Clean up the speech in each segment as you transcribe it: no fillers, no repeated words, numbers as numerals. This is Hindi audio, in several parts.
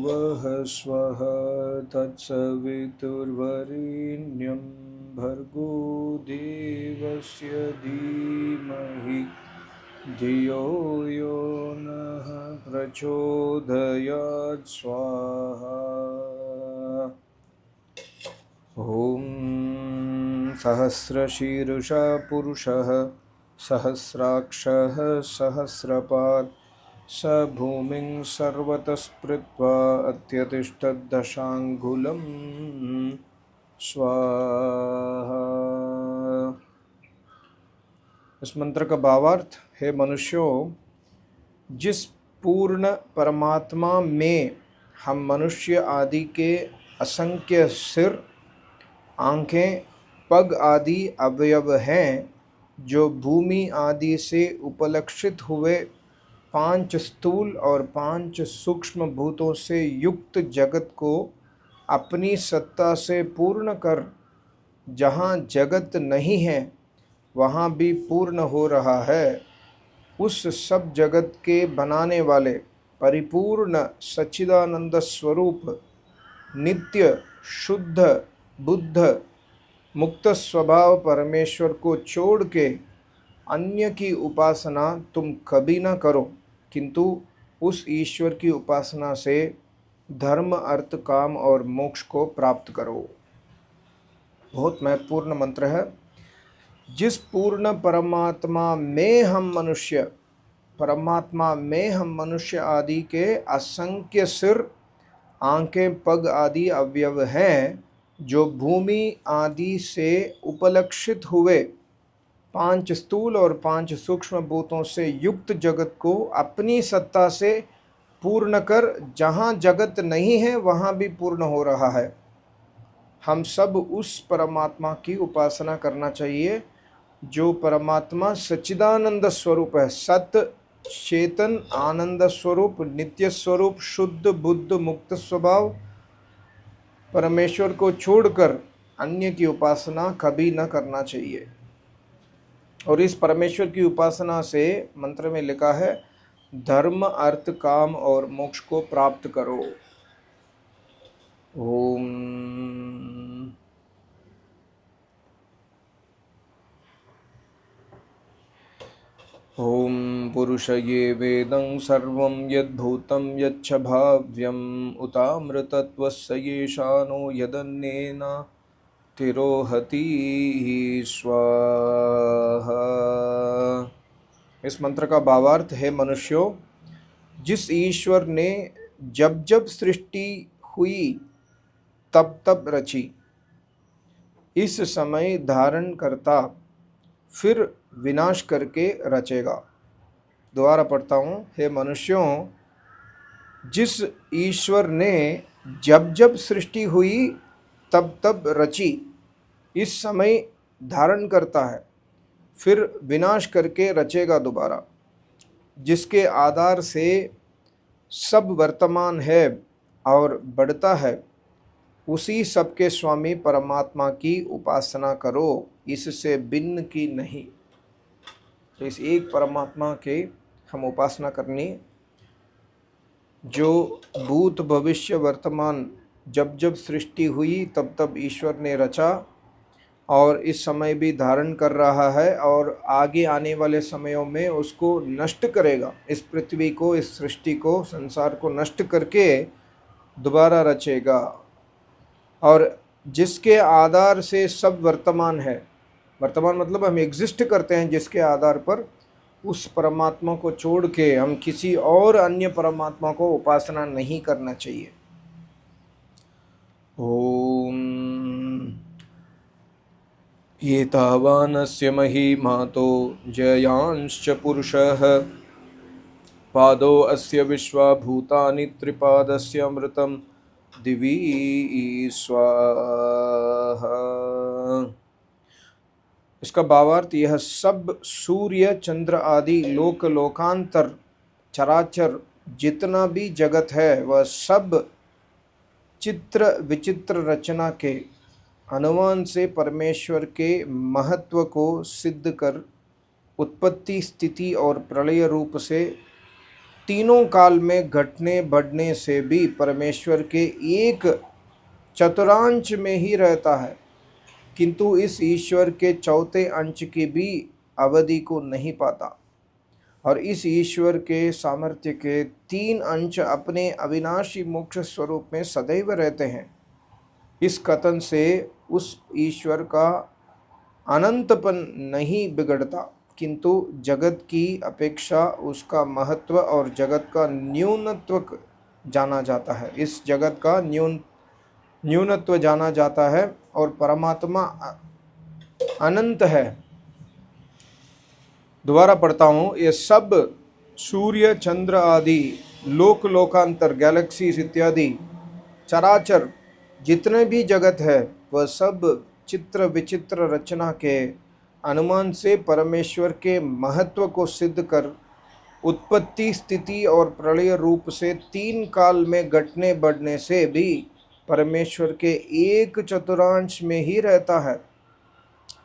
भुर्भुवः स्वः तत्सवितुर्वरेण्यं भर्गो देवस्य धीमहि धियो यो नः प्रचोदयात् स्वाहा। ॐ सहस्रशीर्षा पुरुषः सहस्राक्षः सहस्रपात् स भूमिं सर्वतः स्पृत्वा अत्यतिष्ठद्दशाङ्गुलं स्वाहा। इस मंत्र का भावार्थ, हे मनुष्यों, जिस पूर्ण परमात्मा में हम मनुष्य आदि के असंख्य सिर, आँखें, पग आदि अवयव हैं, जो भूमि आदि से उपलक्षित हुए 5 स्थूल और 5 सूक्ष्म भूतों से युक्त जगत को अपनी सत्ता से पूर्ण कर, जहाँ जगत नहीं है वहाँ भी पूर्ण हो रहा है, उस सब जगत के बनाने वाले परिपूर्ण सच्चिदानंद स्वरूप नित्य शुद्ध बुद्ध मुक्त स्वभाव परमेश्वर को छोड़ के अन्य की उपासना तुम कभी न करो, किंतु उस ईश्वर की उपासना से धर्म अर्थ काम और मोक्ष को प्राप्त करो। बहुत महत्वपूर्ण मंत्र है। जिस पूर्ण परमात्मा में हम मनुष्य आदि के असंख्य सिर, आंखें, पग आदि अवयव हैं, जो भूमि आदि से उपलक्षित हुए 5 स्थूल और 5 सूक्ष्म भूतों से युक्त जगत को अपनी सत्ता से पूर्ण कर, जहाँ जगत नहीं है वहाँ भी पूर्ण हो रहा है। हम सब उस परमात्मा की उपासना करना चाहिए जो परमात्मा सच्चिदानंद स्वरूप है, सत्य चेतन आनंद स्वरूप, नित्य स्वरूप, शुद्ध बुद्ध मुक्त स्वभाव परमेश्वर को छोड़कर अन्य की उपासना कभी न करना चाहिए। और इस परमेश्वर की उपासना से मंत्र में लिखा है, धर्म अर्थ काम और मोक्ष को प्राप्त करो। ओम ओम पुरुषये वेदं सर्वं यद्भूतं यच्च भाव्यम् उतामृतत्वस्य येषानो यदन्येन तिरोहति स्वाहा। इस मंत्र का भावार्थ, है मनुष्यों, जिस ईश्वर ने जब जब सृष्टि हुई तब तब रची, इस समय धारण करता, फिर विनाश करके रचेगा। दोबारा पढ़ता हूँ, हे मनुष्यों, जिस ईश्वर ने जब जब सृष्टि हुई तब तब रची, इस समय धारण करता है, फिर विनाश करके रचेगा दोबारा, जिसके आधार से सब वर्तमान है और बढ़ता है, उसी सबके स्वामी परमात्मा की उपासना करो, इससे भिन्न की नहीं। तो इस एक परमात्मा के हम उपासना करनी, जो भूत भविष्य वर्तमान जब जब सृष्टि हुई तब तब ईश्वर ने रचा और इस समय भी धारण कर रहा है, और आगे आने वाले समयों में उसको नष्ट करेगा। इस पृथ्वी को, इस सृष्टि को, संसार को नष्ट करके दोबारा रचेगा। और जिसके आधार से सब वर्तमान है, वर्तमान मतलब हम एग्जिस्ट करते हैं जिसके आधार पर, उस परमात्मा को छोड़ के हम किसी और अन्य परमात्मा को उपासना नहीं करना चाहिए। ओम एतावानस्य महिमातो जयांश्च पुरुषः पादो अस्य विश्वा भूतानि त्रिपादस्य अमृतं दिवी स्वाहा। इसका भावार्थ, यह सब सूर्य चंद्र आदि लोक लोकांतर चराचर जितना भी जगत है, वह सब चित्र विचित्र रचना के अनुमान से परमेश्वर के महत्व को सिद्ध कर उत्पत्ति स्थिति और प्रलय रूप से तीनों काल में घटने बढ़ने से भी परमेश्वर के एक चतुर्थांश में ही रहता है, किंतु इस ईश्वर के चौथे अंश की भी अवधि को नहीं पाता। और इस ईश्वर के सामर्थ्य के तीन अंश अपने अविनाशी मोक्ष स्वरूप में सदैव रहते हैं। इस कथन से उस ईश्वर का अनंतपन नहीं बिगड़ता, किंतु जगत की अपेक्षा उसका महत्व और जगत का न्यूनत्व जाना जाता है। इस जगत का न्यूनत्व जाना जाता है और परमात्मा अनंत है। दोबारा पढ़ता हूँ, ये सब सूर्य चंद्र आदि लोक लोकांतर गैलेक्सीज इत्यादि चराचर जितने भी जगत है वह सब चित्र विचित्र रचना के अनुमान से परमेश्वर के महत्व को सिद्ध कर उत्पत्ति स्थिति और प्रलय रूप से तीन काल में घटने बढ़ने से भी परमेश्वर के एक चतुर्थांश में ही रहता है,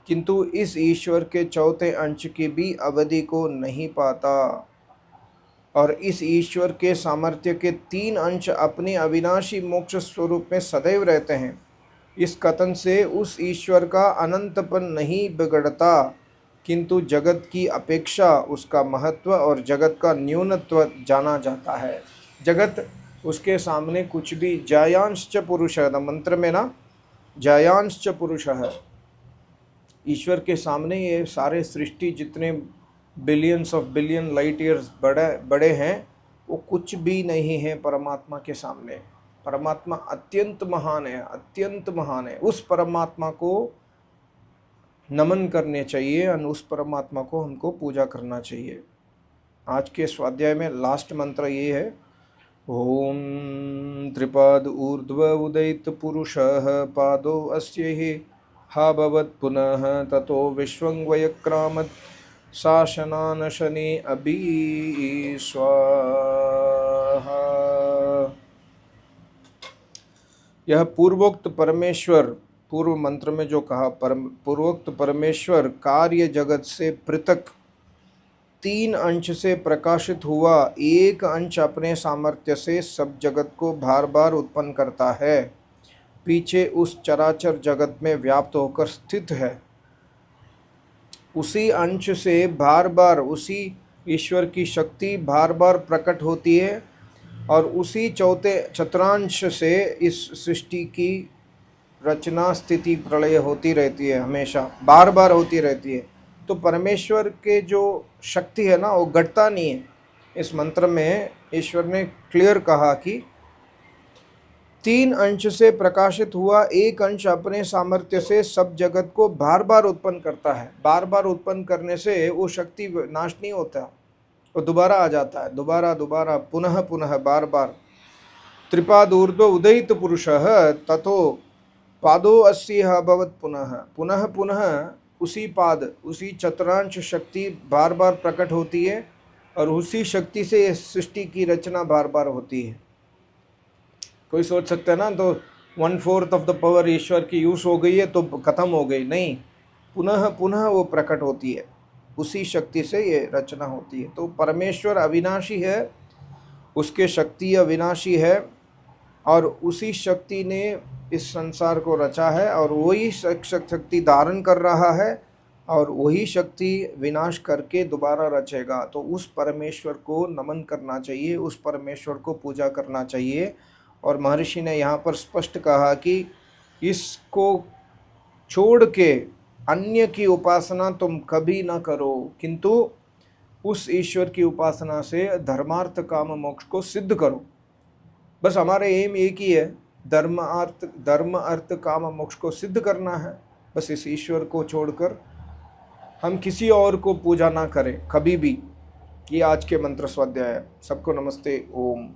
किंतु इस ईश्वर के चौथे अंश की भी अवधि को नहीं पाता। और इस ईश्वर के सामर्थ्य के तीन अंश अपने अविनाशी मोक्ष स्वरूप में सदैव रहते हैं। इस कथन से उस ईश्वर का अनंतपन नहीं बिगड़ता, किंतु जगत की अपेक्षा उसका महत्व और जगत का न्यूनत्व जाना जाता है। जगत उसके सामने कुछ भी, जायांश्च पुरुष है, मंत्र में ना जायांश्च पुरुष है, ईश्वर के सामने ये सारे सृष्टि जितने billions of billion light years बड़े हैं वो कुछ भी नहीं है परमात्मा के सामने। परमात्मा अत्यंत महान है, अत्यंत महान है। उस परमात्मा को नमन करने चाहिए और उस परमात्मा को हमको पूजा करना चाहिए। आज के स्वाध्याय में लास्ट मंत्र ये है, ओम त्रिपाद ऊर्ध्व उदयित पुरुषः पादो अस्य हि हा भवत् पुनः ततो विश्वं वयक्रामत् शासनान शनि अभी स्वाहा। यह पूर्वोक्त परमेश्वर, पूर्व मंत्र में जो कहा पूर्वोक्त परमेश्वर कार्य जगत से पृथक तीन अंश से प्रकाशित हुआ एक अंश अपने सामर्थ्य से सब जगत को बार बार उत्पन्न करता है, पीछे उस चराचर जगत में व्याप्त होकर स्थित है। उसी अंश से बार बार उसी ईश्वर की शक्ति बार बार प्रकट होती है और उसी चौथे चतुर्थांश से इस सृष्टि की रचना स्थिति प्रलय होती रहती है, हमेशा बार बार होती रहती है। तो परमेश्वर के जो शक्ति है ना वो घटता नहीं है। इस मंत्र में ईश्वर ने क्लियर कहा कि तीन अंश से प्रकाशित हुआ एक अंश अपने सामर्थ्य से सब जगत को बार बार उत्पन्न करता है। बार बार उत्पन्न करने से वो शक्ति नाश नहीं होता, वो दोबारा आ जाता है, दोबारा दोबारा पुनः पुनः बार बार। त्रिपाद ऊर्ध्व उदयित पुरुषः ततो पादो अस्यः भवत् पुनः पुनः पुनः उसी पाद उसी चतुर्थांश शक्ति बार बार प्रकट होती है और उसी शक्ति से सृष्टि की रचना बार बार होती है। कोई सोच सकता है ना, तो 1/4 ऑफ द पावर ईश्वर की यूज हो गई है तो खत्म हो गई, नहीं, पुनः पुनः वो प्रकट होती है, उसी शक्ति से ये रचना होती है। तो परमेश्वर अविनाशी है, उसके शक्ति अविनाशी है और उसी शक्ति ने इस संसार को रचा है और वही शक्ति धारण कर रहा है और वही शक्ति विनाश करके दोबारा रचेगा। तो उस परमेश्वर को नमन करना चाहिए, उस परमेश्वर को पूजा करना चाहिए। और महर्षि ने यहाँ पर स्पष्ट कहा कि इसको छोड़ के अन्य की उपासना तुम कभी न करो, किंतु उस ईश्वर की उपासना से धर्मार्थ काम मोक्ष को सिद्ध करो। बस हमारा एम एक ही है, धर्म अर्थ काम मोक्ष को सिद्ध करना है। बस इस ईश्वर को छोड़कर हम किसी और को पूजा ना करें कभी भी। ये आज के मंत्र स्वाध्याय है। सबको नमस्ते। ओम।